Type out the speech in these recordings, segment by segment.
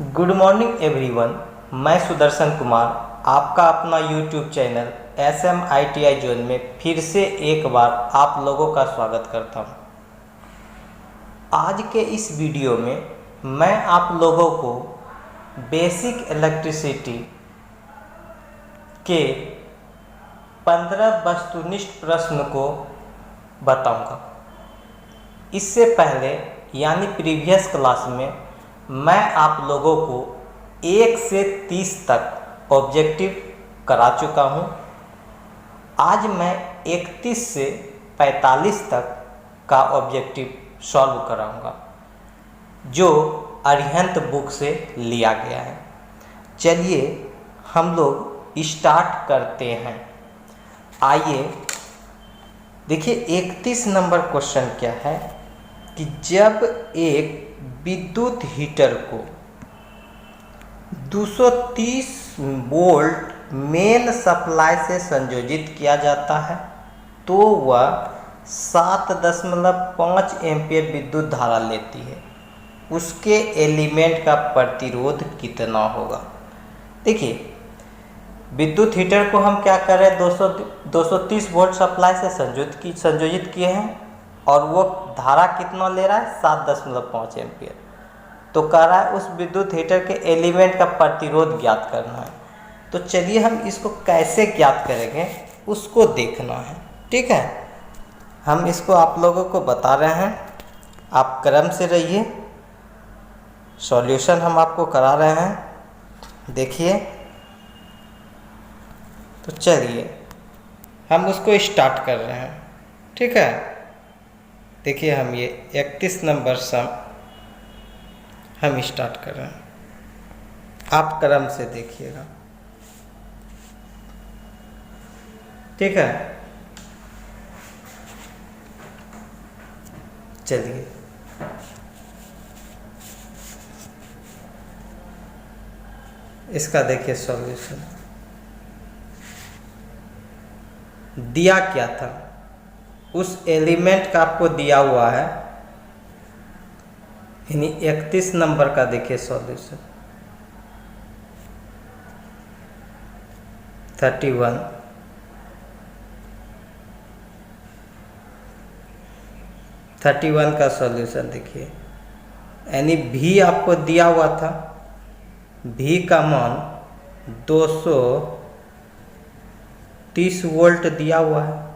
Good morning everyone. मैं सुदर्शन कुमार आपका अपना यूट्यूब चैनल SMITI जोन में फिर से एक बार आप लोगों का स्वागत करता हूं। आज के इस वीडियो में मैं आप लोगों को बेसिक इलेक्ट्रिसिटी के 15 वस्तुनिष्ठ प्रश्न को बताऊंगा। इससे पहले यानी प्रीवियस क्लास में मैं आप लोगों को 1 से 30 तक ऑब्जेक्टिव करा चुका हूं। आज मैं 31 से 45 तक का ऑब्जेक्टिव सॉल्व कराऊंगा जो अरिहंत बुक से लिया गया है। चलिए हम लोग स्टार्ट करते हैं। आइए देखिए 31 नंबर क्वेश्चन क्या है कि जब एक विद्युत हीटर को 230 वोल्ट मेन सप्लाई से संयोजित किया जाता है तो वह 7.5 एम्पीयर विद्युत धारा लेती है। उसके एलिमेंट का प्रतिरोध कितना होगा। देखिए विद्युत हीटर को हम क्या कर रहे हैं, 230 वोल्ट सप्लाई से संयोजित किए हैं और वो धारा कितना ले रहा है, 7.5 एम्पीयर। तो कह रहा है उस विद्युत हीटर के एलिमेंट का प्रतिरोध ज्ञात करना है। तो चलिए हम इसको कैसे ज्ञात करेंगे उसको देखना है। ठीक है, हम इसको आप लोगों को बता रहे हैं, आप क्रम से रहिए। सॉल्यूशन हम आपको करा रहे हैं, देखिए। तो चलिए हम उसको स्टार्ट कर रहे हैं। ठीक है, देखिए हम ये 31 नंबर सम हम स्टार्ट कर रहे हैं, आप क्रम से देखिएगा। ठीक है, चलिए इसका देखिए सॉल्यूशन। दिया क्या था, उस एलिमेंट का आपको दिया हुआ है, यानी 31 नंबर का देखिए सॉल्यूशन। 31 का सॉल्यूशन देखिए, यानी V आपको दिया हुआ था, V का मान 230 वोल्ट दिया हुआ है।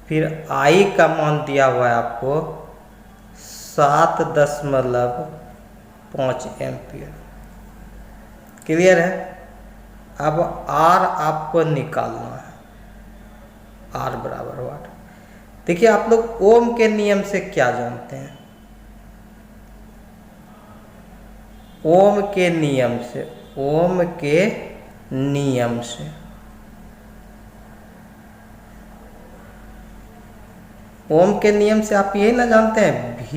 फिर I का मान दिया हुआ है आपको 7.5 एम्पीयर। क्लियर है। अब R आपको निकालना है, R बराबर वाट। देखिए आप लोग ओम के नियम से क्या जानते हैं, ओम के नियम से, ओम के नियम से ओम के नियम से आप यही ना जानते हैं, V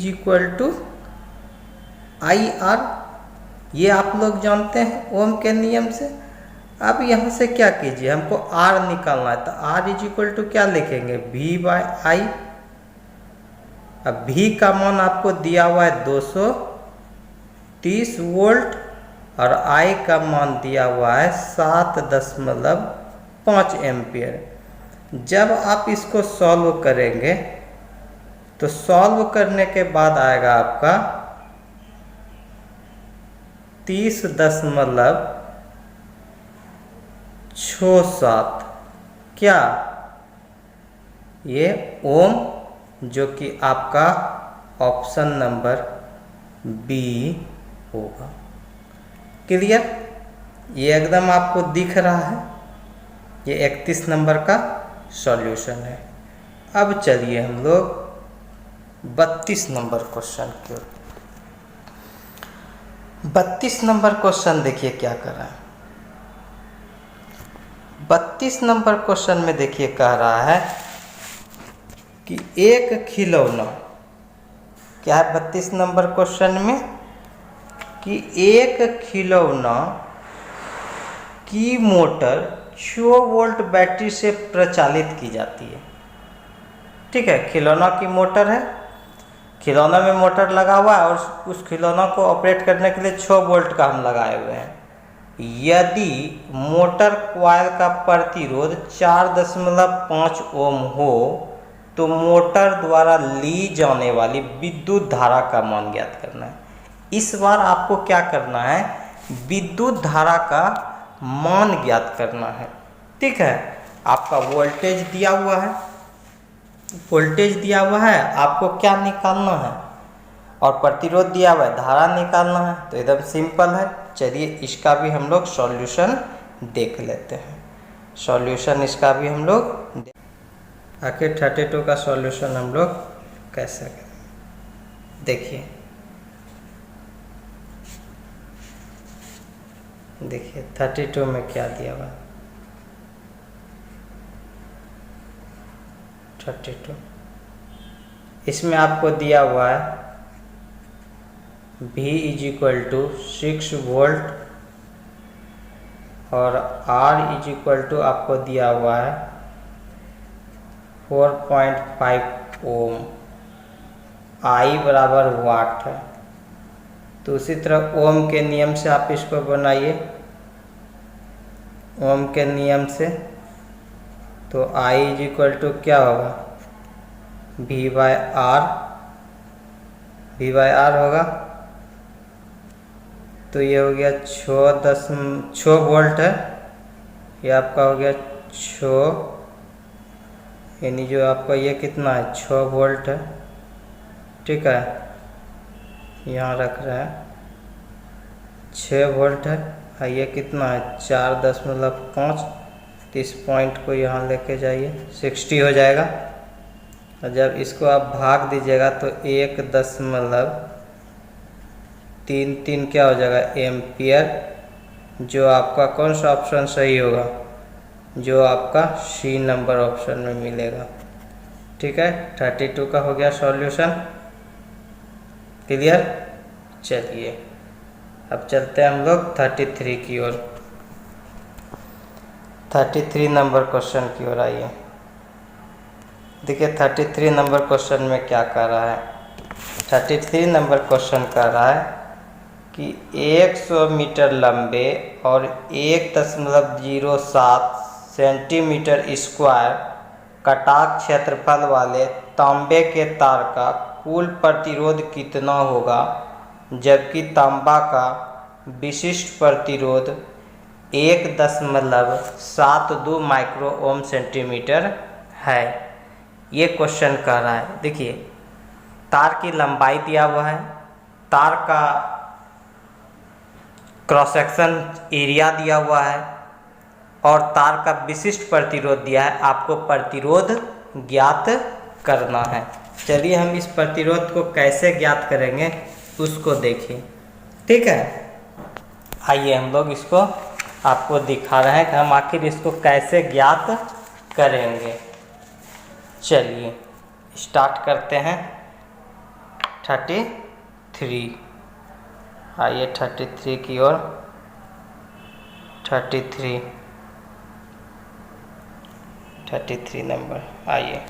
= IR। ये आप लोग जानते हैं ओम के नियम से। अब यहाँ से क्या कीजिए, हमको R निकालना है तो R = क्या लिखेंगे, V/I। अब V का मान आपको दिया हुआ है 230 वोल्ट और I का मान दिया हुआ है 7.5 एम्पीयर। जब आप इसको सॉल्व करेंगे तो सॉल्व करने के बाद आएगा आपका 30.67 क्या, ये ओम, जो कि आपका ऑप्शन नंबर B होगा। क्लियर, ये एकदम आपको दिख रहा है, ये 31 नंबर का सॉल्यूशन है। अब चलिए हम लोग 32 नंबर क्वेश्चन की ओर। 32 नंबर क्वेश्चन देखिए क्या कर रहा है। 32 नंबर क्वेश्चन में देखिए कह रहा है कि एक खिलौना, क्या है 32 नंबर क्वेश्चन में, कि एक खिलौना की मोटर 6 वोल्ट बैटरी से प्रचालित की जाती है। ठीक है, खिलौना की मोटर है खिलौना में मोटर लगा हुआ है और उस खिलौना को ऑपरेट करने के लिए 6 वोल्ट का हम लगाए हुए हैं। यदि मोटर कॉइल का प्रतिरोध 4.5 ओम हो तो मोटर द्वारा ली जाने वाली विद्युत धारा का मान ज्ञात करना है। इस बार आपको क्या करना है, विद्युत धारा का मान ज्ञात करना है। ठीक है, आपका वोल्टेज दिया हुआ है, वोल्टेज दिया हुआ है, आपको क्या निकालना है, और प्रतिरोध दिया हुआ है, धारा निकालना है। तो एकदम सिंपल है। चलिए इसका भी हम लोग सॉल्यूशन देख लेते हैं। सॉल्यूशन इसका भी हम लोग आखिर 32 का सॉल्यूशन हम लोग कैसे करें, देखिए। देखिए 32 में क्या दिया हुआ है, 32 इसमें आपको दिया हुआ है V = 6 वोल्ट और R = आपको दिया हुआ है 4.5 ओम, I बराबर वाट है। तो उसी तरह ओम के नियम से आप इसको बनाइए, ओम के नियम से। तो I = क्या होगा, V/R होगा। तो ये हो गया 6 वोल्ट है, ये आपका हो गया 6, यानी जो आपका ये कितना है 6 वोल्ट है। ठीक है, यहाँ रख रहे हैं 6 वोल्ट है, और ये कितना है 4.5। तो इस पॉइंट को यहाँ लेके जाइए, 60 हो जाएगा। और जब इसको आप भाग दीजिएगा तो 1.33 क्या हो जाएगा एम्पियर, जो आपका कौन सा ऑप्शन सही होगा, जो आपका C नंबर ऑप्शन में मिलेगा। ठीक है, 32 का हो गया सॉल्यूशन। क्लियर। चलिए अब चलते हैं हम लोग 33 की ओर, 33 नंबर क्वेश्चन की ओर आइए। देखिए 33 नंबर क्वेश्चन में क्या कह रहा है। 33 नंबर क्वेश्चन कह रहा है कि 100 मीटर लंबे और 1.07 सेंटीमीटर स्क्वायर कटाक क्षेत्रफल वाले तांबे के तार का कुल प्रतिरोध कितना होगा, जबकि तांबा का विशिष्ट प्रतिरोध 1.72 माइक्रो ओम सेंटीमीटर है। ये क्वेश्चन कह रहा है। देखिए तार की लंबाई दिया हुआ है, तार का क्रॉस सेक्शन एरिया दिया हुआ है, और तार का विशिष्ट प्रतिरोध दिया है। आपको प्रतिरोध ज्ञात करना है। चलिए हम इस प्रतिरोध को कैसे ज्ञात करेंगे उसको देखिए। ठीक है, आइए हम लोग इसको आपको दिखा रहे हैं कि हम आखिर इसको कैसे ज्ञात करेंगे। चलिए स्टार्ट करते हैं 33। आइए 33 की ओर। 33 नंबर, आइए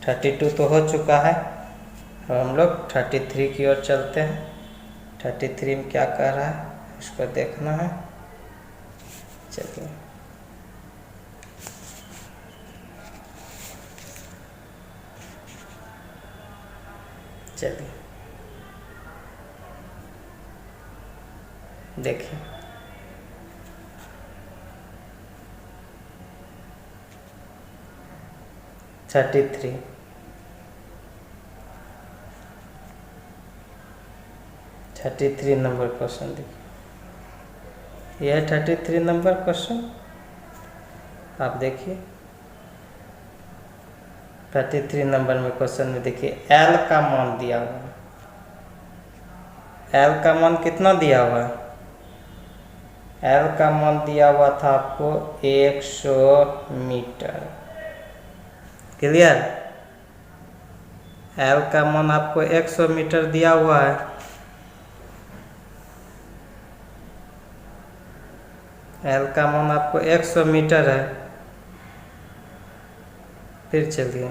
32 तो हो चुका है, अब हम लोग 33 की ओर चलते हैं। 33 में क्या कह रहा है उसको देखना है। चलिए देखिए थर्टी थ्री नंबर क्वेश्चन देखिए। यह 33 नंबर क्वेश्चन आप देखिए। 33 नंबर में क्वेश्चन में देखिए L का मान दिया हुआ है। L का मान कितना दिया हुआ है, L का मान दिया हुआ था आपको 100 मीटर। क्लियर, L का मान आपको 100 मीटर दिया हुआ है। L का मान आपको 100 मीटर है। फिर चलिए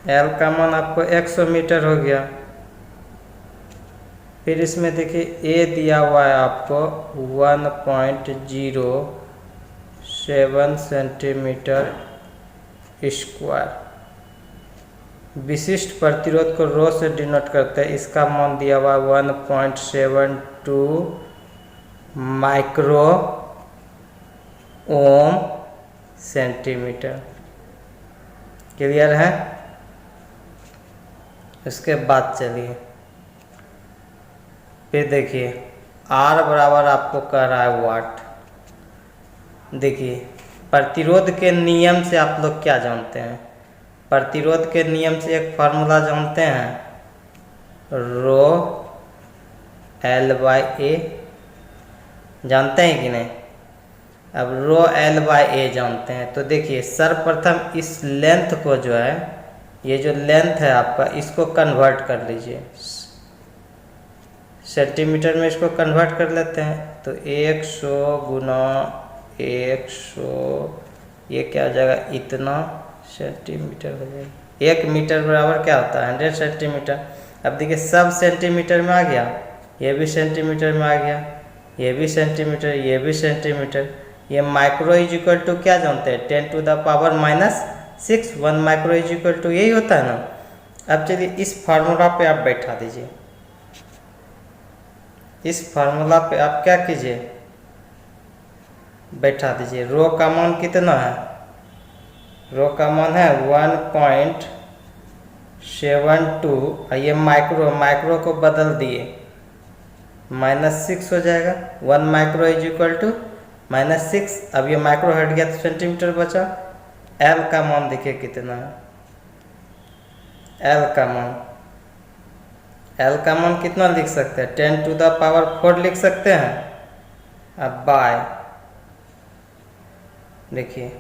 एल का मान आपको 100 मीटर हो गया। फिर इसमें देखिए ए दिया हुआ है आपको 1.07 सेंटीमीटर स्क्वायर। विशिष्ट प्रतिरोध को रो से डिनोट करते हैं। इसका मान दिया हुआ 1.72 माइक्रो ओम सेंटीमीटर। क्लियर है। इसके बाद चलिए फिर देखिए R बराबर आपको कह रहा है वाट। देखिए प्रतिरोध के नियम से आप लोग क्या जानते हैं? प्रतिरोध के नियम से एक फार्मूला जानते हैं, रो L बाई ए। जानते हैं कि नहीं? अब रो L बाई ए जानते हैं तो देखिए सर्वप्रथम इस लेंथ को जो है, ये जो लेंथ है आपका, इसको कन्वर्ट कर लीजिए सेंटीमीटर में। इसको कन्वर्ट कर लेते हैं तो 100 गुना 100, ये क्या हो जाएगा, इतना सेंटीमीटर हो जाएगा। 1 मीटर बराबर क्या होता है, 100 सेंटीमीटर। अब देखिए सब सेंटीमीटर में आ गया, ये भी सेंटीमीटर में आ गया, ये भी सेंटीमीटर, ये भी सेंटीमीटर। ये माइक्रो इज इक्वल टू क्या जानते हैं, 10 to the power -6। 1 micro is equal to यही होता है ना। अब चलिए इस फार्मूला पे आप बैठा दीजिए। इस फार्मूला पे आप क्या कीजिए, बैठा दीजिए। रो का मान कितना है, रो का मान है 1.72। ये माइक्रो को बदल दिए, -6 हो जाएगा। 1 माइक्रो इज इक्वल टू -6। अब ये माइक्रो हट गया तो सेंटीमीटर बचा। एल का मान देखिए कितना है, एल का मान कितना लिख सकते हैं, 10 टू द पावर 4 लिख सकते हैं। अब बाय देखिए,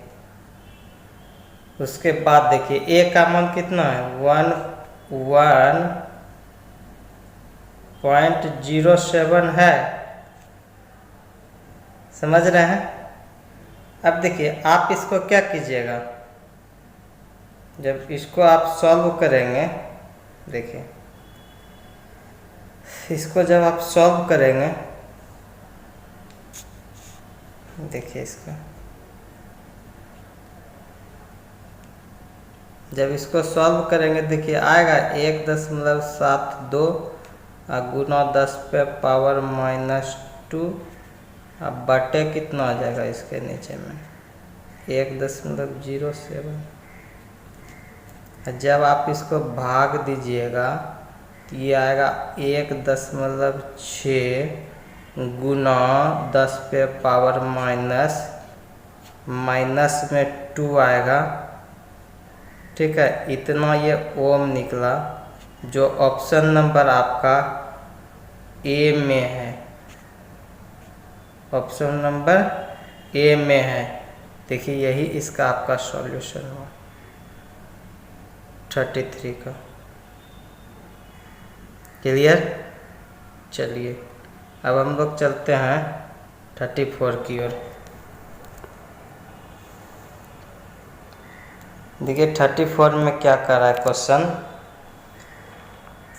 उसके बाद देखिए ए का मान कितना है, 1.07 है। समझ रहे हैं। अब देखिए आप इसको क्या कीजिएगा, जब इसको आप सॉल्व करेंगे, देखिए इसको जब आप सॉल्व करेंगे, देखिए इसका जब इसको सॉल्व करेंगे, देखिए आएगा 1.72 गुना 10 पे पावर -2। अब बटे कितना आ जाएगा इसके नीचे में, 1.07। जब आप इसको भाग दीजिएगा तो ये आएगा 1.6 गुना 10 पे पावर माइनस में 2 आएगा। ठीक है, इतना ये ओम निकला, जो ऑप्शन नंबर आपका ए में है। ऑप्शन नंबर ए में है। देखिए यही इसका आपका सॉल्यूशन हुआ 33 का। क्लियर। चलिए अब हम लोग चलते हैं 34 की ओर। देखिए 34 में क्या कर रहा है क्वेश्चन।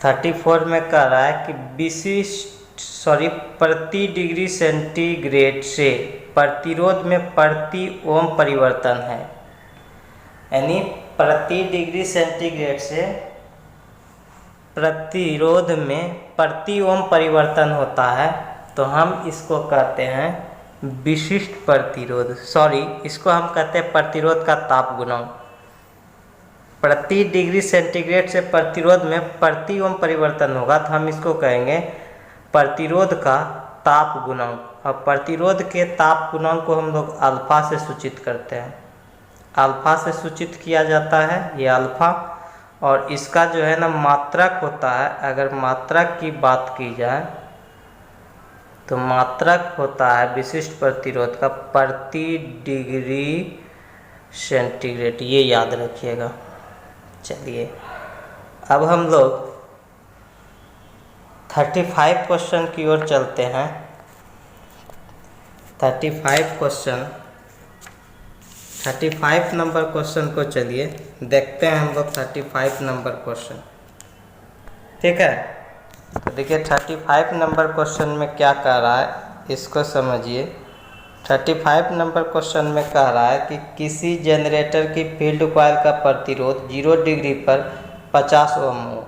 34 में कह रहा है कि प्रति डिग्री सेंटीग्रेड से प्रतिरोध में प्रति ओम परिवर्तन है। यानी प्रति डिग्री सेंटीग्रेड से प्रतिरोध में प्रति ओम परिवर्तन होता है, तो हम इसको कहते हैं विशिष्ट प्रतिरोध। इसको हम कहते हैं प्रतिरोध का ताप गुणांक। प्रति डिग्री सेंटीग्रेड से प्रतिरोध में प्रति ओम परिवर्तन होगा तो हम इसको कहेंगे प्रतिरोध का ताप गुणांक। और प्रतिरोध के ताप गुणांक को हम लोग अल्फा से सूचित करते हैं। अल्फा से सूचित किया जाता है ये अल्फा। और इसका जो है ना मात्रक होता है, अगर मात्रक की बात की जाए तो मात्रक होता है विशिष्ट प्रतिरोध का प्रति डिग्री सेंटीग्रेड। ये याद रखिएगा। चलिए अब हम लोग 35 क्वेश्चन की ओर चलते हैं। 35 क्वेश्चन 35 नंबर क्वेश्चन को चलिए देखते हैं हम लोग 35 नंबर क्वेश्चन। ठीक है, तो देखिए 35 नंबर क्वेश्चन में क्या कह रहा है इसको समझिए। 35 नंबर क्वेश्चन में कह रहा है कि किसी जनरेटर की फील्ड कॉइल का प्रतिरोध 0 डिग्री पर 50 ओम हो,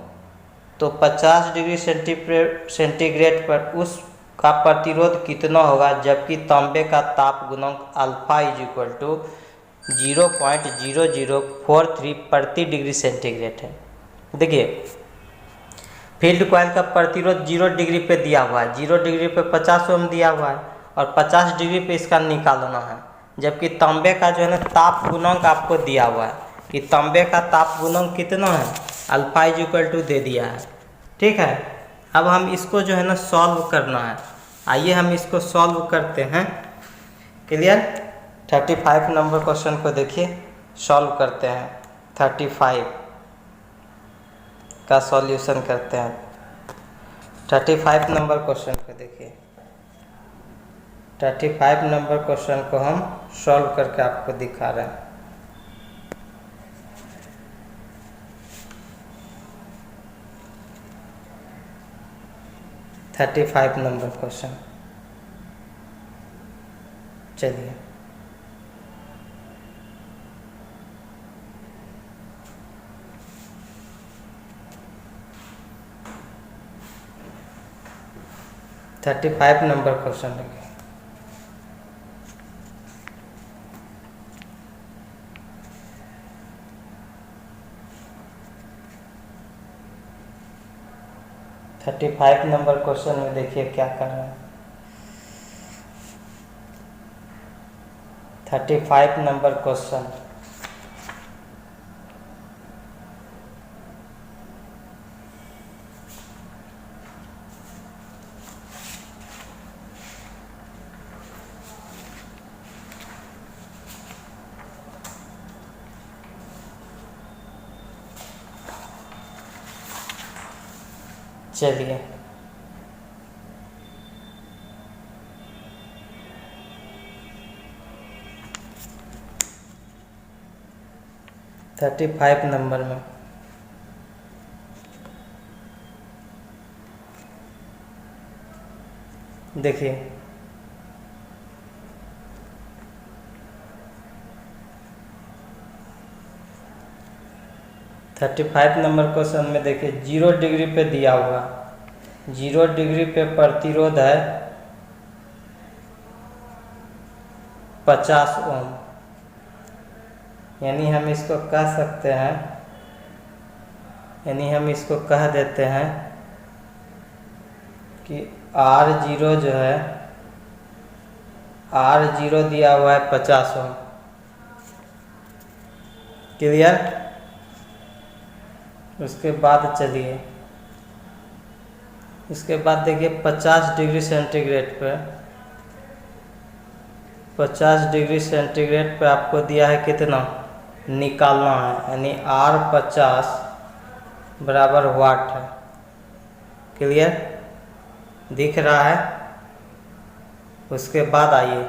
तो 50 डिग्री सेंटीग्रेड पर उस का प्रतिरोध कितना होगा, जबकि तांबे का ताप गुणांक अल्फा इज इक्वल टू 0.0043 प्रति डिग्री सेंटीग्रेड है। देखिए फील्ड कॉइल का प्रतिरोध 0 डिग्री पे दिया हुआ है, 0 डिग्री पे 50 ओम दिया हुआ है और 50 डिग्री पे इसका निकालना है, जबकि तांबे का जो है ना ताप गुणांक आपको दिया हुआ है कि तांबे का ताप गुणांक कितना है, अल्फा इज इक्वल टू दे दिया है। ठीक है, अब हम इसको जो है ना सॉल्व करना है। आइए हम इसको सॉल्व करते हैं। क्लियर, 35 नंबर क्वेश्चन को देखिए सॉल्व करते हैं। 35 का सॉल्यूशन करते हैं। 35 नंबर क्वेश्चन को देखिए, 35 नंबर क्वेश्चन को हम सॉल्व करके आपको दिखा रहे हैं। थर्टी 35 नंबर क्वेश्चन चलिए थर्टी 35 नंबर क्वेश्चन देखिए। थर्टी 35 नंबर क्वेश्चन में देखिए क्या कर रहे हैं। 35 नंबर क्वेश्चन चलिए थर्टी 35 नंबर में देखिए 35 नंबर क्वेश्चन में देखिए 0 डिग्री पे दिया हुआ, 0 डिग्री पे प्रतिरोध है 50 ओम, यानी हम इसको कह सकते हैं, यानी हम इसको कह देते हैं कि R0 जो है, R0 दिया हुआ है 50 ओम। क्लियर, उसके बाद चलिए उसके बाद देखिए 50 डिग्री सेंटीग्रेड पे, 50 डिग्री सेंटीग्रेड पे आपको दिया है कितना निकालना है, यानी R50 बराबर वाट है। क्लियर दिख रहा है। उसके बाद आइए,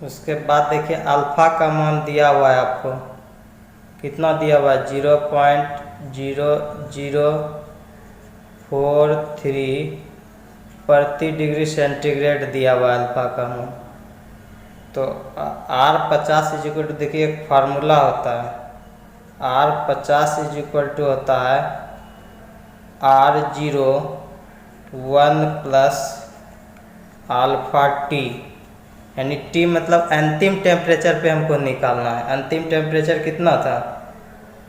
उसके बाद देखिए अल्फा का मान दिया हुआ है आपको, कितना दिया हुआ है 0.0043 प्रति डिग्री सेंटीग्रेड दिया हुआ है अल्फा का मान। तो R50 इज इक्वल टू देखिए एक फार्मूला होता है, R50 इज इक्वल टू होता है R0 1 प्लस अल्फा टी, यानी टी मतलब अंतिम टेम्परेचर पे हमको निकालना है। अंतिम टेम्परेचर कितना था,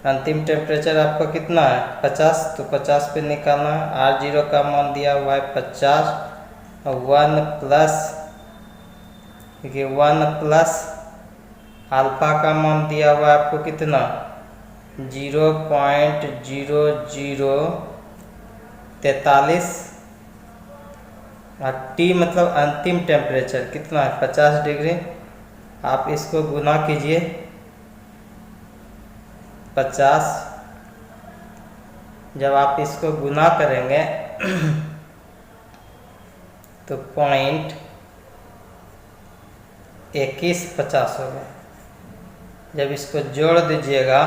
अंतिम टेम्परेचर आपका कितना है 50, तो 50 पे निकालना है। R0 का मान दिया हुआ है 50, 1 प्लस देखिए 1 प्लस अल्फा का मान दिया हुआ है आपको कितना 0.0043 और टी मतलब अंतिम टेम्परेचर कितना है 50 डिग्री। आप इसको गुना कीजिए 50, जब आप इसको गुना करेंगे तो 2150 हो गया। जब इसको जोड़ दीजिएगा,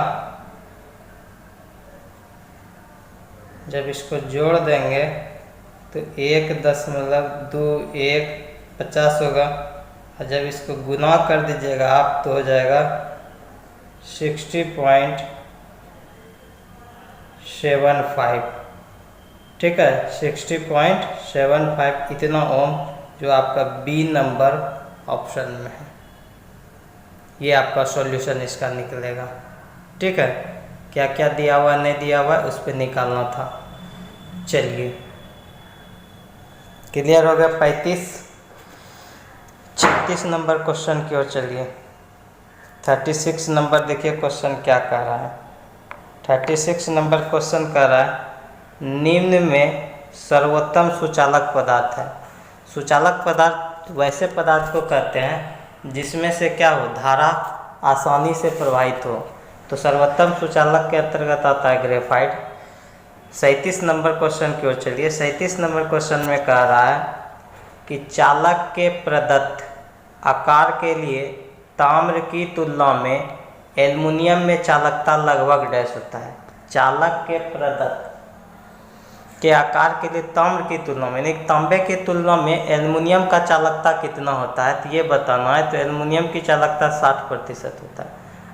जब इसको जोड़ देंगे तो 1.2150 होगा, और जब इसको गुना कर दीजिएगा आप तो हो जाएगा 60.75। ठीक है, 60.75 इतना ओम जो आपका बी नंबर ऑप्शन में है। ये आपका सॉल्यूशन इसका निकलेगा। ठीक है, क्या क्या दिया हुआ नहीं दिया हुआ उस पर निकालना था। चलिए, क्लियर हो गया। 36 नंबर क्वेश्चन की ओर चलिए। 36 नंबर देखिए क्वेश्चन क्या कह रहा है। 36 नंबर क्वेश्चन कह रहा है निम्न में सर्वोत्तम सुचालक पदार्थ है। सुचालक पदार्थ वैसे पदार्थ को कहते हैं जिसमें से क्या हो, धारा आसानी से प्रवाहित हो। तो सर्वोत्तम सुचालक के अंतर्गत आता है ग्रेफाइट। 37 नंबर क्वेश्चन की ओर चलिए। 37 नंबर क्वेश्चन में कह रहा है कि चालक के प्रदत्त आकार के लिए ताम्र की तुलना में एल्युमिनियम में चालकता लगभग डैश होता है। चालक के प्रदत्त के आकार के लिए ताम्र की तुलना में, यानी तांबे की तुलना में एल्युमिनियम का चालकता कितना होता है, तो ये बताना है। तो एल्युमिनियम की चालकता 60% होता है।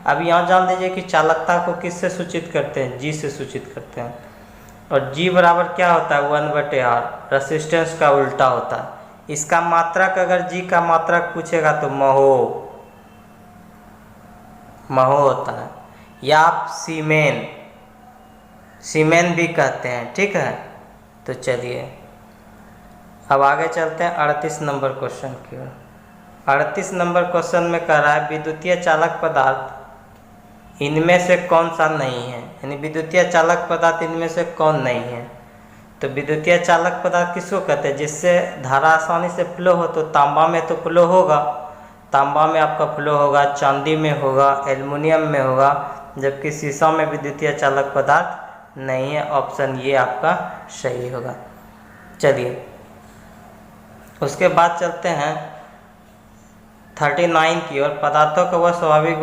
अब यहाँ जान लीजिए कि चालकता को किससे सूचित करते हैं, जी से सूचित करते हैं। और जी बराबर क्या होता है, 1/r, रेसिस्टेंस का उल्टा होता है। इसका मात्रक अगर जी का मात्रक पूछेगा तो महो होता है, या आप सीमेन भी कहते हैं। ठीक है, तो चलिए अब आगे चलते हैं 38 नंबर क्वेश्चन की ओर। 38 नंबर क्वेश्चन में कह रहा है विद्युतीय चालक पदार्थ इनमें से कौन सा नहीं है, यानी विद्युतीय चालक पदार्थ इनमें से कौन नहीं है। तो विद्युतीय चालक पदार्थ किसको कहते हैं, जिससे धारा आसानी से फ्लो हो। तो तांबा में तो फ्लो होगा, तांबा में आपका फ्लो होगा, चांदी में होगा, एल्युमिनियम में होगा, जबकि शीशा में विद्युतीय चालक पदार्थ नहीं है। ऑप्शन ये आपका सही होगा। चलिए उसके बाद चलते हैं 39 की ओर। पदार्थों का वह स्वाभाविक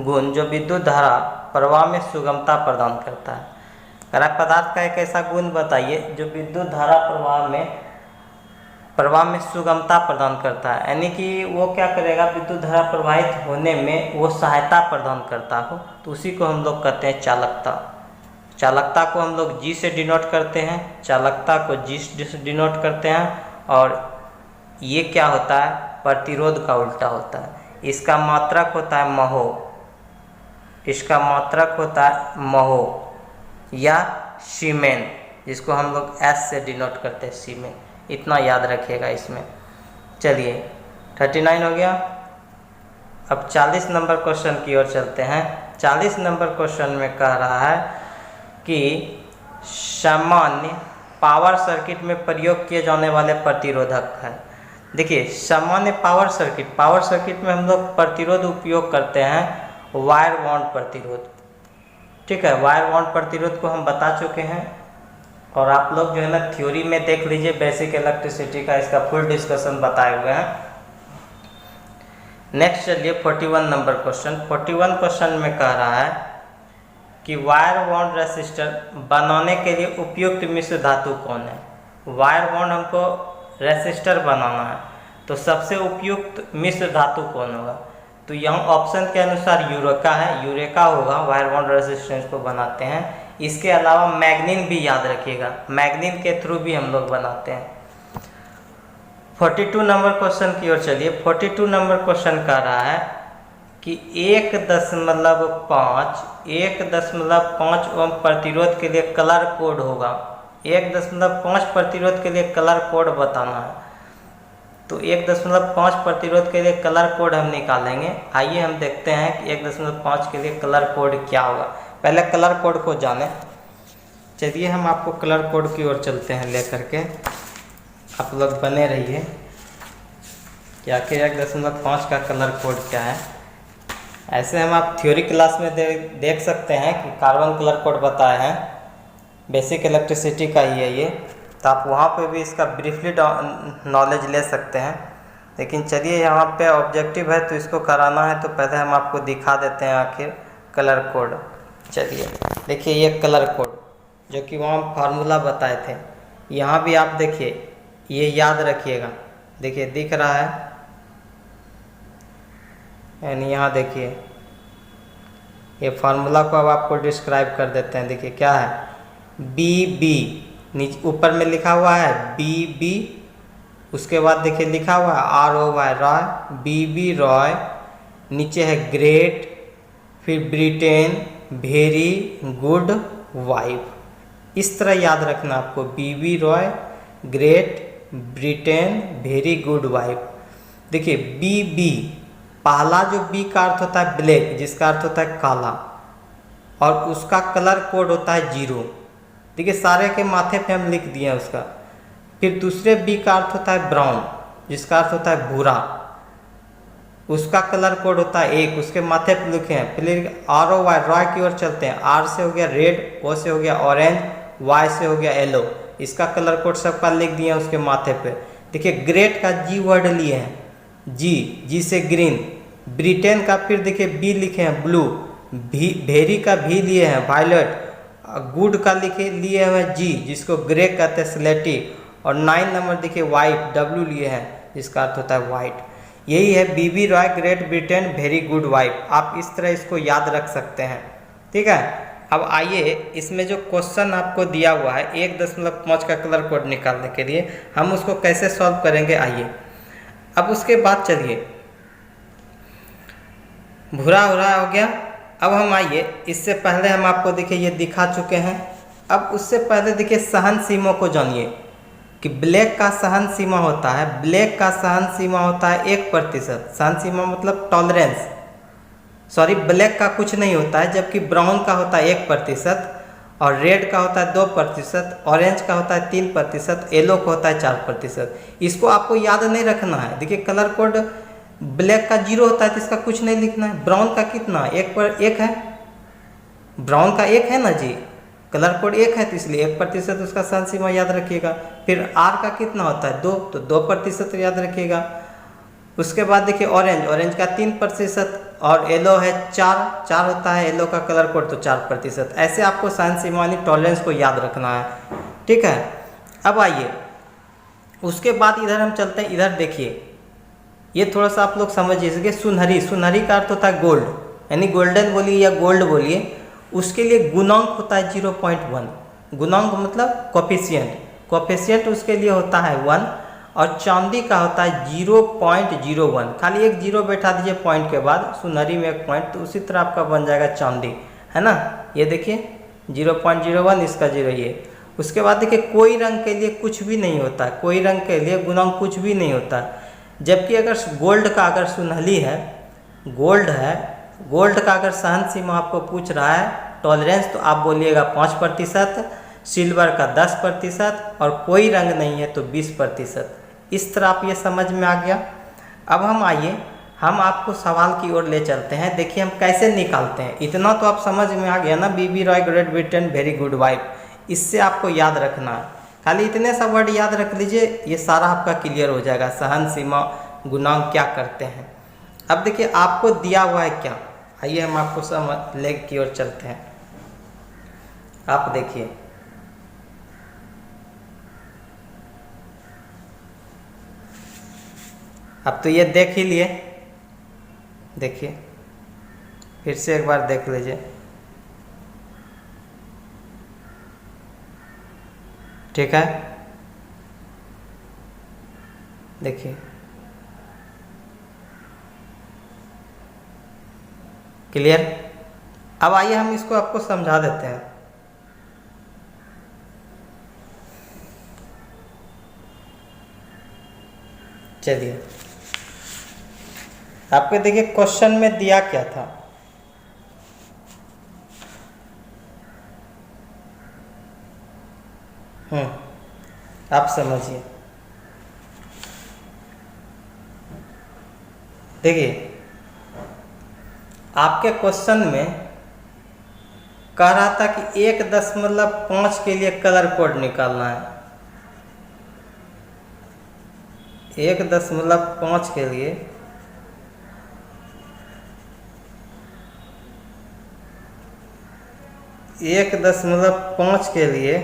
गुण जो विद्युत धारा प्रवाह में सुगमता प्रदान करता है। अगर पदार्थ का एक ऐसा गुण बताइए जो विद्युत धारा प्रवाह में सुगमता प्रदान करता है, यानी कि वो क्या करेगा, विद्युत धारा प्रवाहित होने में वो सहायता प्रदान करता हो, तो उसी को हम लोग कहते हैं चालकता। चालकता को हम लोग जी से डिनोट करते हैं, चालकता को जी से डिनोट करते हैं। और ये क्या होता है, प्रतिरोध का उल्टा होता है। इसका मात्रक होता है महो, इसका मात्रक होता है महो या सीमेन, जिसको हम लोग एस से डिनोट करते हैं, सीमेन। इतना याद रखिएगा इसमें। चलिए 39 हो गया। अब 40 नंबर क्वेश्चन की ओर चलते हैं। 40 नंबर क्वेश्चन में कह रहा है कि सामान्य पावर सर्किट में प्रयोग किए जाने वाले प्रतिरोधक है। देखिए सामान्य पावर सर्किट में हम लोग प्रतिरोध उपयोग करते हैं वायर बॉन्ड प्रतिरोध। ठीक है, वायर बॉन्ड प्रतिरोध को हम बता चुके हैं, और आप लोग जो है ना थ्योरी में देख लीजिए, बेसिक इलेक्ट्रिसिटी का इसका फुल डिस्कशन बताए हुए हैं। नेक्स्ट चलिए 41 नंबर क्वेश्चन। 41 क्वेश्चन में कह रहा है कि वायर बॉन्ड रेसिस्टर बनाने के लिए उपयुक्त मिश्र धातु कौन है। वायर बॉन्ड हमको रेसिस्टर बनाना है, तो सबसे उपयुक्त मिश्र धातु कौन होगा। तो यहाँ ऑप्शन के अनुसार यूरेका है, यूरेका होगा, वायर बॉन्ड रेसिस्टेंस को बनाते हैं। इसके अलावा मैग्नीन भी याद रखिएगा, मैग्नीन के थ्रू भी हम लोग बनाते हैं। 42 नंबर क्वेश्चन की ओर चलिए। 42 नंबर क्वेश्चन कह रहा है कि 1.5 ओम प्रतिरोध के लिए कलर कोड होगा। 1.5 प्रतिरोध के लिए कलर कोड बताना है। तो 1.5 प्रतिरोध के लिए कलर कोड हम निकालेंगे। आइए हम देखते हैं कि 1.5 के लिए कलर कोड क्या होगा। पहले कलर कोड को जाने। चलिए हम आपको कलर कोड की ओर चलते हैं लेकर के, आप लोग बने रहिए कि आखिर 1.5 का कलर कोड क्या है। ऐसे हम आप थ्योरी क्लास में देख सकते हैं कि कार्बन कलर कोड बताए हैं, बेसिक इलेक्ट्रिसिटी का ही है ये, तो आप वहाँ पे भी इसका ब्रीफली नॉलेज ले सकते हैं। लेकिन चलिए यहाँ पे ऑब्जेक्टिव है तो इसको कराना है, तो पहले हम आपको दिखा देते हैं आखिर कलर कोड। चलिए देखिए ये कलर कोड जो कि वहाँ फार्मूला बताए थे, यहाँ भी आप देखिए, ये याद रखिएगा। देखिए दिख रहा है, यानी यहाँ देखिए ये फार्मूला को अब आपको डिस्क्राइब कर देते हैं। देखिए क्या है, बी बी नीचे ऊपर में लिखा हुआ है बी बी, उसके बाद देखिए लिखा हुआ है R O Y Roy, B B Roy, नीचे है ग्रेट, फिर ब्रिटेन वेरी गुड वाइफ। इस तरह याद रखना आपको, B B Roy great Britain very good wife. देखिए बी बी, पहला जो बी का अर्थ होता है ब्लैक, जिसका अर्थ होता है काला, और उसका कलर कोड होता है 0। देखिए सारे के माथे पे हम लिख दिए हैं उसका। फिर दूसरे बी का अर्थ होता है ब्राउन, जिसका अर्थ होता है भूरा, उसका कलर कोड होता है 1, उसके माथे पे लिखे हैं। फिर आर ओ वाई रॉय की ओर चलते हैं, आर से हो गया रेड, ओ से हो गया ऑरेंज, वाई से हो गया येलो, इसका कलर कोड सबका लिख दिए हैं उसके माथे पे। देखिए ग्रेट का जी वर्ड लिए हैं, जी, जी से ग्रीन। ब्रिटेन का फिर देखिए बी लिखे हैं ब्लू, भेरी का भी लिए हैं वायलेट, गुड का लिए हुए जी, जिसको ग्रे कहते हैं स्लेटी, और 9 नंबर देखिए वाइट, डब्ल्यू लिए हैं, जिसका अर्थ होता है वाइट। यही है B B Roy great Britain very good wife. आप इस तरह इसको याद रख सकते हैं, ठीक है। अब आइए इसमें जो क्वेश्चन आपको दिया हुआ है 1.5 का कलर कोड निकालने के लिए, हम उसको कैसे सॉल्व करेंगे आइए। अब उसके बाद चलिए, भूरा भूरा हो गया। अब हम आइए, इससे पहले हम आपको देखिए ये दिखा चुके हैं। अब उससे पहले देखिए सहन सीमा को जानिए कि ब्लैक का सहन सीमा होता है, ब्लैक का सहन सीमा होता है 1%। सहन सीमा मतलब टॉलरेंस, सॉरी ब्लैक का कुछ नहीं होता है, जबकि ब्राउन का होता है 1%, और रेड का होता है 2%, ऑरेंज का होता है 3%, येलो का होता है 4%। इसको आपको याद नहीं रखना है। देखिए कलर कोड ब्लैक का 0 होता है तो इसका कुछ नहीं लिखना है। ब्राउन का कितना, 1 है, ब्राउन का 1 है ना जी, कलर कोड 1 है तो इसलिए 1% उसका सहन सीमा याद रखिएगा। फिर आर का कितना होता है 2, तो 2% याद रखिएगा। उसके बाद देखिए ऑरेंज, ऑरेंज का 3%, और येलो है 4 होता है येलो का कलर कोड, तो 4%। ऐसे आपको सहन सीमा यानी टॉलरेंस को याद रखना है, ठीक है। अब आइए उसके बाद इधर हम चलते हैं। इधर देखिए ये थोड़ा सा आप लोग समझिए, इसके सुनहरी, सुनहरी का अर्थ होता है गोल्ड, यानी गोल्डन बोलिए या गोल्ड बोलिए। उसके लिए गुणांक होता है 0.1, गुणांक मतलब कोफिशिएंट, कोफिशिएंट उसके लिए होता है 1, और चांदी का होता है 0.01। खाली एक 0 बैठा दीजिए पॉइंट के बाद, सुनहरी में एक पॉइंट, तो उसी तरह आपका बन जाएगा चांदी, है ना। ये देखिए 0.01, इसका 0 ये। उसके बाद देखिए कोई रंग के लिए कुछ भी नहीं होता है, कोई रंग के लिए गुणांक कुछ भी नहीं होता है। जबकि अगर गोल्ड का अगर सुनहली है, गोल्ड है, गोल्ड का अगर सहन सीमा आपको पूछ रहा है टॉलरेंस, तो आप बोलिएगा 5%, सिल्वर का 10%, और कोई रंग नहीं है तो 20%। इस तरह आप ये समझ में आ गया। अब हम आइए, हम आपको सवाल की ओर ले चलते हैं। देखिए हम कैसे निकालते हैं। इतना तो आप समझ में आ गया ना, B B Roy great Britain very good wife, इससे आपको याद रखना है। खाली इतने सा वर्ड याद रख लीजिए, ये सारा आपका क्लियर हो जाएगा। सहन सीमा, गुणांक क्या करते हैं। अब देखिए आपको दिया हुआ है क्या, आइए हम आपको समझ लेग की ओर चलते हैं। आप देखिए अब तो ये देख ही लिए, देखिए फिर से एक बार देख लीजिए, ठीक है। देखिए क्लियर। अब आइए हम इसको आपको समझा देते हैं। चलिए आपको देखिए क्वेश्चन में दिया क्या था, आप समझिए। देखिए आपके क्वेश्चन में कह रहा था कि 1.5 के लिए कलर कोड निकालना है। 1.5 के लिए 1.5 के लिए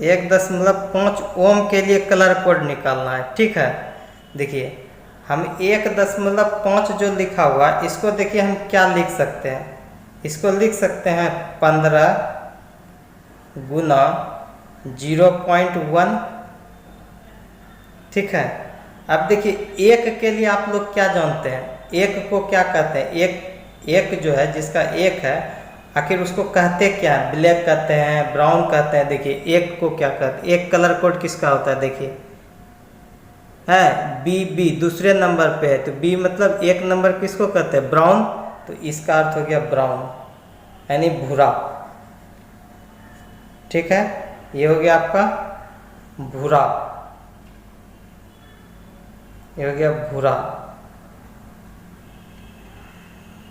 1.5 ओम के लिए कलर कोड निकालना है। ठीक है, देखिए हम 1.5 जो लिखा हुआ है इसको देखिए हम क्या लिख सकते हैं, इसको लिख सकते हैं 15 गुना 0.1। ठीक है, अब देखिए एक के लिए आप लोग क्या जानते हैं, एक को क्या कहते हैं, एक जो है जिसका एक है आखिर उसको कहते क्या है, ब्लैक कहते हैं, ब्राउन कहते हैं। देखिए एक को क्या कहते हैं, एक कलर कोड किसका होता है, देखिए है बी दूसरे नंबर पे है, तो बी मतलब एक नंबर किसको कहते हैं, ब्राउन। तो इसका अर्थ हो गया ब्राउन यानी भूरा। ठीक है, ये हो गया आपका भूरा, ये हो गया भूरा।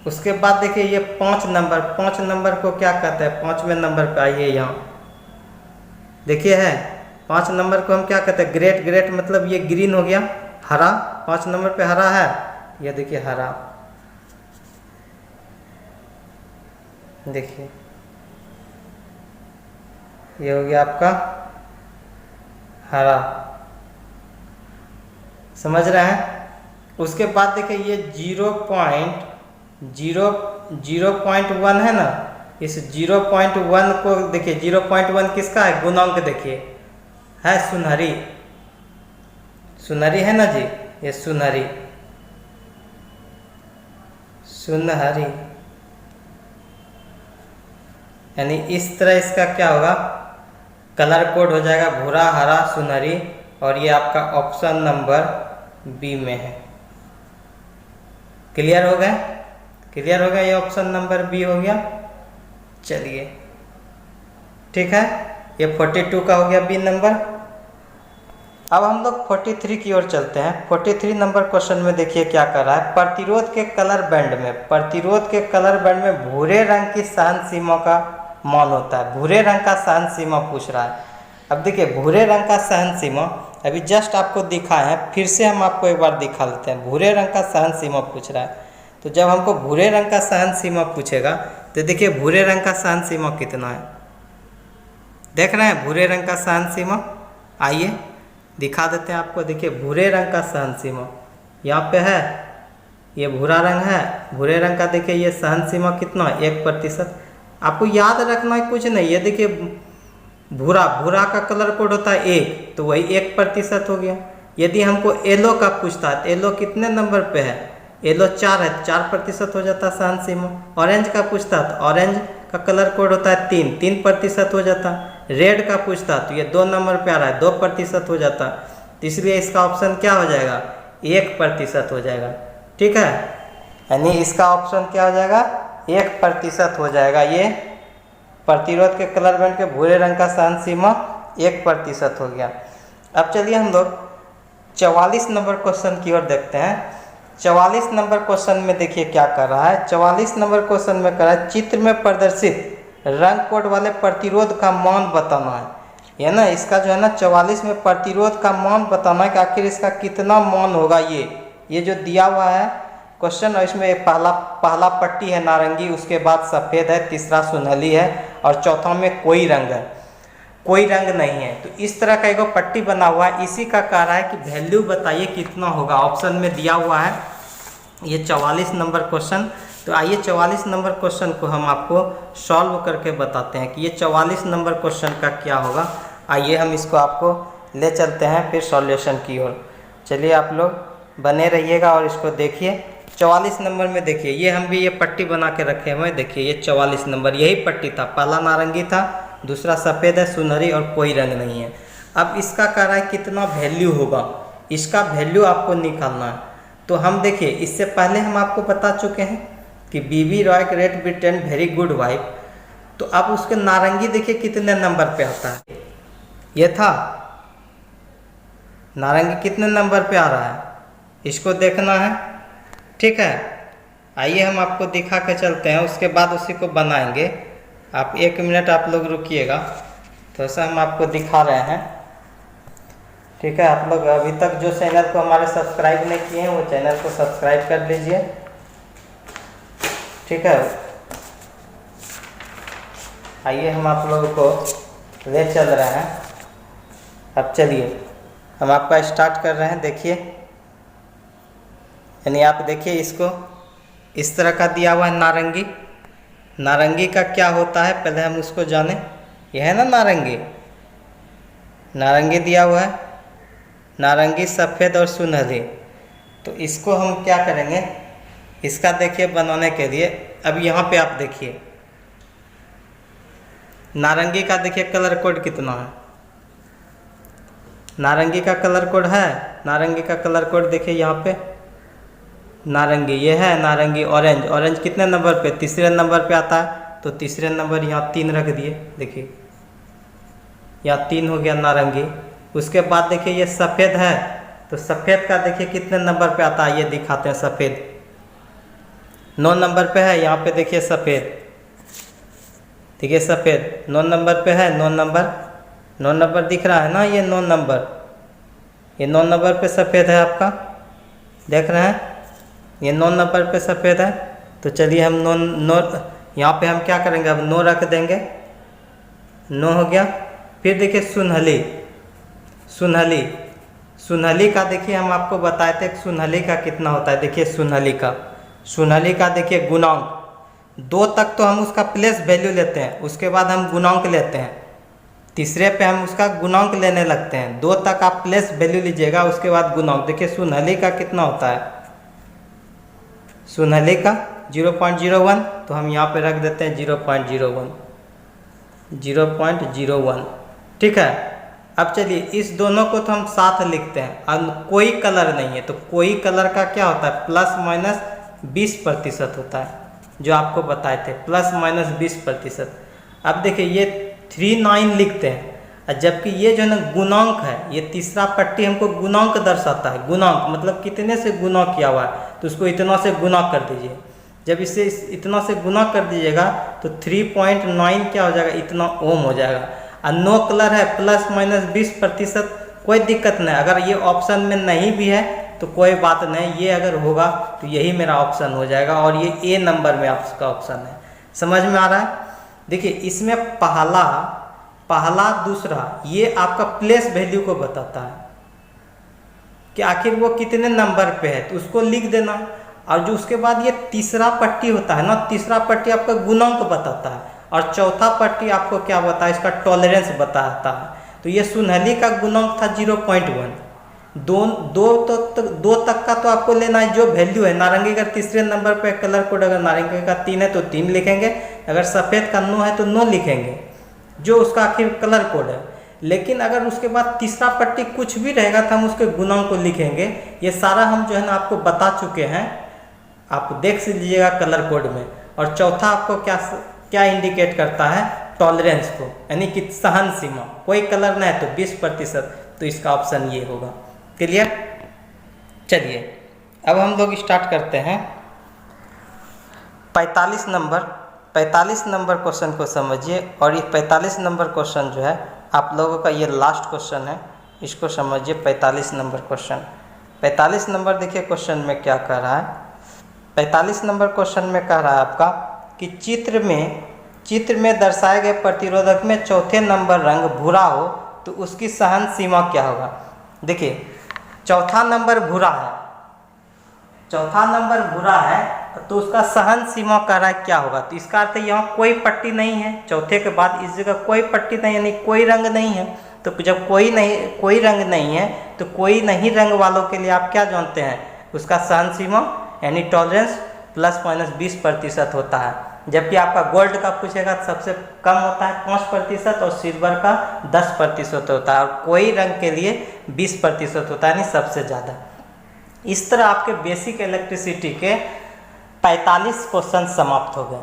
उसके बाद देखिए ये 5 नंबर को क्या कहते हैं, 5वें नंबर पे आइए यहाँ देखिए है 5 नंबर को हम क्या कहते हैं, ग्रेट मतलब ये ग्रीन हो गया, हरा। 5 नंबर पे हरा है, ये देखिए हरा, देखिए ये हो गया आपका हरा, समझ रहे हैं। उसके बाद देखिए ये 0.1 है ना, इस 0.1 को देखिए 0.1 किसका है, गुणांक देखिए है सुनहरी है ना जी, ये सुनहरी यानी इस तरह इसका क्या होगा, कलर कोड हो जाएगा भूरा, हरा, सुनहरी। और ये आपका ऑप्शन नंबर बी में है। क्लियर हो गया, ये ऑप्शन नंबर बी हो गया। चलिए ठीक है, ये 42 का हो गया बी नंबर। अब हम लोग 43 की ओर चलते हैं। 43 नंबर क्वेश्चन में देखिए क्या कर रहा है, प्रतिरोध के कलर बैंड में भूरे रंग की सहन सीमा का मान होता है। भूरे रंग का सहन सीमा पूछ रहा है। अब देखिए भूरे रंग का सहन सीमा अभी जस्ट आपको दिखाए हैं, फिर से हम आपको एक बार दिखा लेते हैं। भूरे रंग का सहन सीमा पूछ रहा है, तो जब हमको भूरे रंग का सहन सीमा पूछेगा तो देखिए भूरे रंग का सहन सीमा कितना है, देख रहे हैं भूरे रंग का सहन सीमा। आइए दिखा देते हैं आपको। देखिए भूरे रंग का सहन सीमा यहाँ पे है, ये भूरा रंग है, भूरे रंग का देखिए ये सहन सीमा कितना, 1%। आपको याद रखना है कुछ नहीं, ये देखिए भूरा का कलर कोड होता है 1, तो वही 1% हो गया। यदि हमको येलो का पूछता है, येलो कितने नंबर पे है, येलो 4 है, 4% हो जाता है सहन सीमा। ऑरेंज का पूछता है तो ऑरेंज का कलर कोड होता है 3% हो जाता। रेड का पूछता तो ये 2 नंबर पे आ रहा है, 2% हो जाता। तो इसलिए इसका ऑप्शन क्या हो जाएगा, 1% हो जाएगा। ठीक है, यानी इसका ऑप्शन क्या हो जाएगा, 1% हो जाएगा। ये प्रतिरोध के कलर बैंड के भूरे रंग का सहन सीमा 1% हो गया। अब चलिए हम लोग 44 नंबर क्वेश्चन की ओर देखते हैं। 44 नंबर क्वेश्चन में देखिए क्या कर रहा है। 44 नंबर क्वेश्चन में कर रहा है, चित्र में प्रदर्शित रंग कोड वाले प्रतिरोध का मान बताना है। ये ना इसका जो है ना 44 में प्रतिरोध का मान बताना है कि आखिर इसका कितना मान होगा। ये जो दिया हुआ है क्वेश्चन, और इसमें पहला पट्टी है नारंगी, उसके बाद सफ़ेद है, तीसरा सुनहली है और चौथा में कोई रंग नहीं है। तो इस तरह का एक पट्टी बना हुआ है, इसी का कह रहा है कि वैल्यू बताइए कितना होगा। ऑप्शन में दिया हुआ है ये 44 नंबर क्वेश्चन। तो आइए 44 नंबर क्वेश्चन को हम आपको सॉल्व करके बताते हैं कि ये 44 नंबर क्वेश्चन का क्या होगा। आइए हम इसको आपको ले चलते हैं फिर सॉल्यूशन की ओर। चलिए आप लोग बने रहिएगा और इसको देखिए। 44 नंबर में देखिए ये हम भी ये पट्टी बना के रखे हुए हैं। देखिए ये 44 नंबर यही पट्टी था, पहला नारंगी था, दूसरा सफ़ेद है, सुनहरी और कोई रंग नहीं है। अब इसका कह रहा है कितना वैल्यू होगा, इसका वैल्यू आपको निकालना है। तो हम देखिए इससे पहले हम आपको बता चुके हैं कि BB Roy great Britain very good wife. तो अब उसके नारंगी देखिए कितने नंबर पे आता है, ये था नारंगी कितने नंबर पे आ रहा है, इसको देखना है। ठीक है, आइए हम आपको दिखा के चलते हैं, उसके बाद उसी को बनाएंगे। आप 1 मिनट आप लोग रुकिएगा, तो ऐसा हम आपको दिखा रहे हैं। ठीक है, आप लोग अभी तक जो चैनल को हमारे सब्सक्राइब नहीं किए हैं वो चैनल को सब्सक्राइब कर लीजिए। ठीक है, आइए हम आप लोगों को ले चल रहे हैं। अब चलिए हम आपका स्टार्ट कर रहे हैं। देखिए, यानी आप देखिए इसको, इस तरह का दिया हुआ है नारंगी। नारंगी का क्या होता है पहले हम उसको जाने। यह है ना नारंगी, नारंगी दिया हुआ है, नारंगी, सफ़ेद और सुनहरी। तो इसको हम क्या करेंगे, इसका देखिए बनाने के लिए, अब यहाँ पे आप देखिए नारंगी का देखिए कलर कोड कितना है। नारंगी का कलर कोड है, नारंगी का कलर कोड देखिए यहाँ पे नारंगी, ये है नारंगी। ऑरेंज, ऑरेंज कितने नंबर पे, तीसरे नंबर पे आता है, तो तीसरे नंबर यहाँ 3 रख दिए। देखिए यहाँ 3 हो गया नारंगी। उसके बाद देखिए ये सफ़ेद है, तो सफ़ेद का देखिए कितने नंबर पे आता है, ये दिखाते हैं। सफ़ेद 9 नंबर पे है, यहाँ पे देखिए सफ़ेद, देखिए सफ़ेद 9 नंबर पे है। 9 नंबर दिख रहा है ना, ये 9 नंबर, ये 9 नंबर पे सफ़ेद है आपका, देख रहे हैं, ये 9 नंबर पे सफ़ेद है। तो चलिए हम 9 यहाँ पे हम क्या करेंगे, अब 9 रख देंगे, 9 हो गया। फिर देखिए सुनहली, सुनहली, सुनहली का देखिए हम आपको बताए थे सुनहली का कितना होता है। देखिए सुनहली का देखिए गुणांक 2 तक तो हम उसका प्लेस वैल्यू लेते हैं, उसके बाद हम गुणांक लेते हैं। तीसरे पे हम उसका गुणांक लेने लगते हैं। 2 तक आप प्लेस वैल्यू लीजिएगा, उसके बाद गुणांक। देखिए सुनहली का कितना होता है, सुनहली का 0.01, तो हम यहाँ पे रख देते हैं 0.01। ठीक है, अब चलिए इस दोनों को तो हम साथ लिखते हैं। अब कोई कलर नहीं है, तो कोई कलर का क्या होता है, ±20% होता है, जो आपको बताए थे, ±20%। अब देखिए ये 39 लिखते हैं, जबकि ये जो है ना गुणांक है, ये तीसरा पट्टी हमको गुणांक दर्शाता है। गुणांक मतलब कितने से गुना किया हुआ है, तो उसको इतना से गुना कर दीजिए। जब इसे इतना से गुना कर दीजिएगा तो 3.9 क्या हो जाएगा, इतना ओम हो जाएगा। और नो कलर है, ±20%, कोई दिक्कत नहीं। अगर ये ऑप्शन में नहीं भी है तो कोई बात नहीं, ये अगर होगा तो यही मेरा ऑप्शन हो जाएगा, और ये ए नंबर में आपका ऑप्शन है। समझ में आ रहा है। देखिए इसमें पहला दूसरा ये आपका प्लेस वैल्यू को बताता है कि आखिर वो कितने नंबर पे है, तो उसको लिख देना। और जो उसके बाद ये तीसरा पट्टी होता है ना, तीसरा पट्टी आपका गुणांक बताता है, और चौथा पट्टी आपको क्या बताता है, इसका टॉलरेंस बताता है। तो ये सुनहली का गुणांक था 0.1। 2 तक का तो आपको लेना है जो वैल्यू है। नारंगी का तीसरे नंबर पे कलर कोड, अगर नारंगी का 3 है तो 3 लिखेंगे, अगर सफ़ेद का 9 है तो 9 लिखेंगे, जो उसका आखिर कलर कोड है। लेकिन अगर उसके बाद तीसरा पट्टी कुछ भी रहेगा तो हम उसके गुणांक को लिखेंगे। ये सारा हम जो है ना आपको बता चुके हैं, आप देख लीजिएगा कलर कोड में। और चौथा आपको क्या इंडिकेट करता है, टॉलरेंस को, यानी कि सहन सीमा। कोई कलर ना है तो 20%, तो इसका ऑप्शन ये होगा। क्लियर। चलिए अब हम लोग स्टार्ट करते हैं 45 नंबर क्वेश्चन को समझिए। और ये 45 नंबर क्वेश्चन जो है आप लोगों का ये लास्ट क्वेश्चन है, इसको समझिए। 45 नंबर क्वेश्चन, 45 नंबर देखिए क्वेश्चन में क्या कह रहा है। 45 नंबर क्वेश्चन में कह रहा है आपका कि चित्र में दर्शाए गए प्रतिरोधक में चौथे नंबर रंग भूरा हो तो उसकी सहन सीमा क्या होगा। देखिए चौथा नंबर भूरा है, तो उसका सहन सीमा कह रहा है क्या होगा। तो इसका अर्थ यहाँ कोई पट्टी नहीं है, चौथे के बाद इस जगह कोई पट्टी नहीं, यानी कोई रंग नहीं है। तो जब कोई रंग नहीं है तो कोई नहीं रंग वालों के लिए आप क्या जानते हैं, उसका सहन सीमा यानी टॉलरेंस ±20% होता है। जबकि आपका गोल्ड का पूछेगा तो सबसे कम होता है 5%, और सिल्वर का 10% होता है, और कोई रंग के लिए 20% होता है, यानी सबसे ज़्यादा। इस तरह आपके बेसिक इलेक्ट्रिसिटी के 45 क्वेश्चन समाप्त हो गए।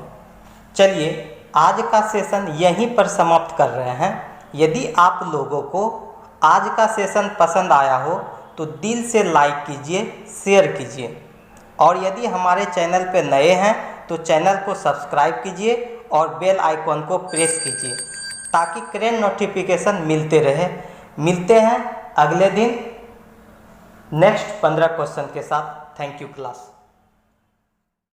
चलिए आज का सेशन यहीं पर समाप्त कर रहे हैं। यदि आप लोगों को आज का सेशन पसंद आया हो तो दिल से लाइक कीजिए, शेयर कीजिए, और यदि हमारे चैनल पर नए हैं तो चैनल को सब्सक्राइब कीजिए और बेल आइकॉन को प्रेस कीजिए ताकि करेंट नोटिफिकेशन मिलते रहे। मिलते हैं अगले दिन नेक्स्ट 15 क्वेश्चन के साथ। Thank you class.